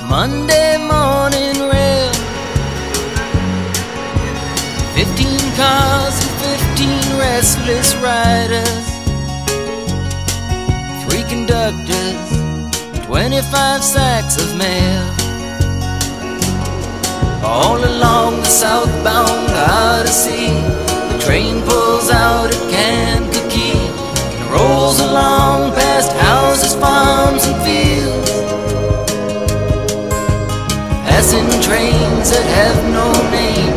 Monday morning rail, 15 cars and 15 restless riders, 3 conductors, 25 sacks of mail. All along the southbound Odyssey, the train pulls out at Kankakee and rolls along past houses, farms, and fields, passing trains that have no name,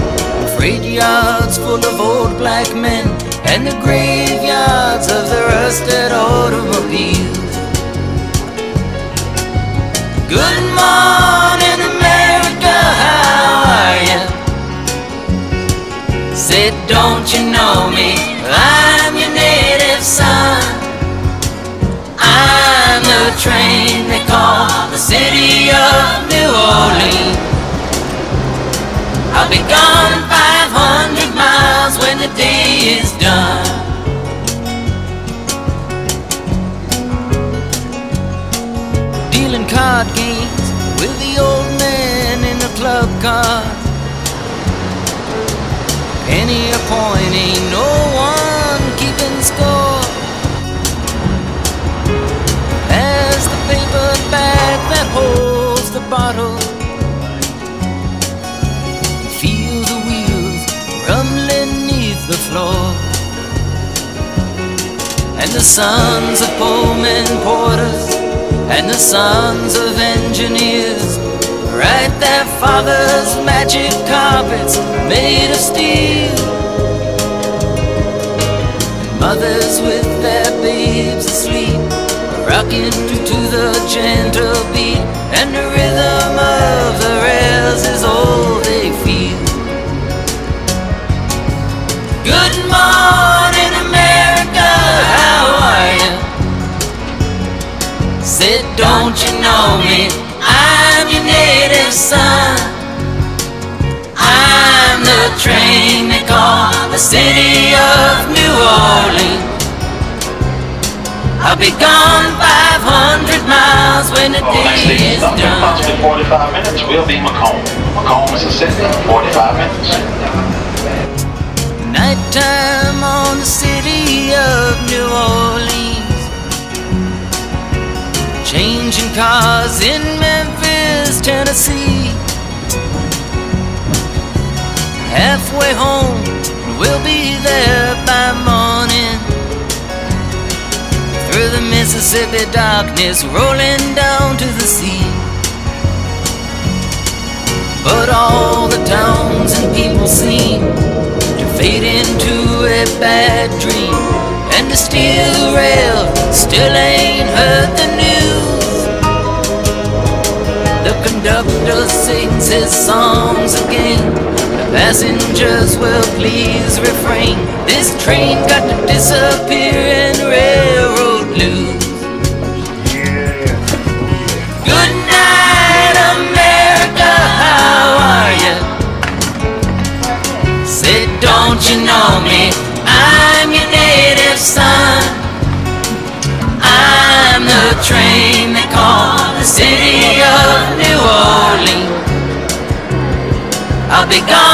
freight yards full of old black men, and the graveyards of the rusted automobiles. Good morning, America, how are ya? Said, don't you know me? I'm your native son. I'm the train they call the city of New Orleans. I'll be gone 500 miles when the day is done. Dealing card games with the old man in the club car. Penny a point, ain't no one keeping score. As the paper bag that holds the bottle, feel the wheels rumbling neath the floor. And the sons of Pullman porters and the sons of engineers write their fathers' magic carpets made of steel. And mothers with their babes asleep, rocking to the gentle beat, and the rhythm of the rails is all they feel. Good morning, America, how are ya? Said, don't you know me? I'm your native son. I'm the train they call the city of New Orleans. I'll be gone 500 miles when the day is done. Approximately 45 minutes, we'll be McComb. McComb, Mississippi, 45 minutes. Nighttime on the city of New Orleans, changing cars in Memphis, Tennessee. Halfway home, we'll be there by morning. Through the Mississippi darkness, rolling down to the sea. But all the towns and people seem to fade into a bad dream, and the steel rail still ain't heard the news. The conductor sings his songs again, the passengers will please refrain. This train got to disappear in railroad blues. Good night, America, how are ya? Say, don't you know me? I'm your native son. I'm the train they call the city of New Orleans. I'll be gone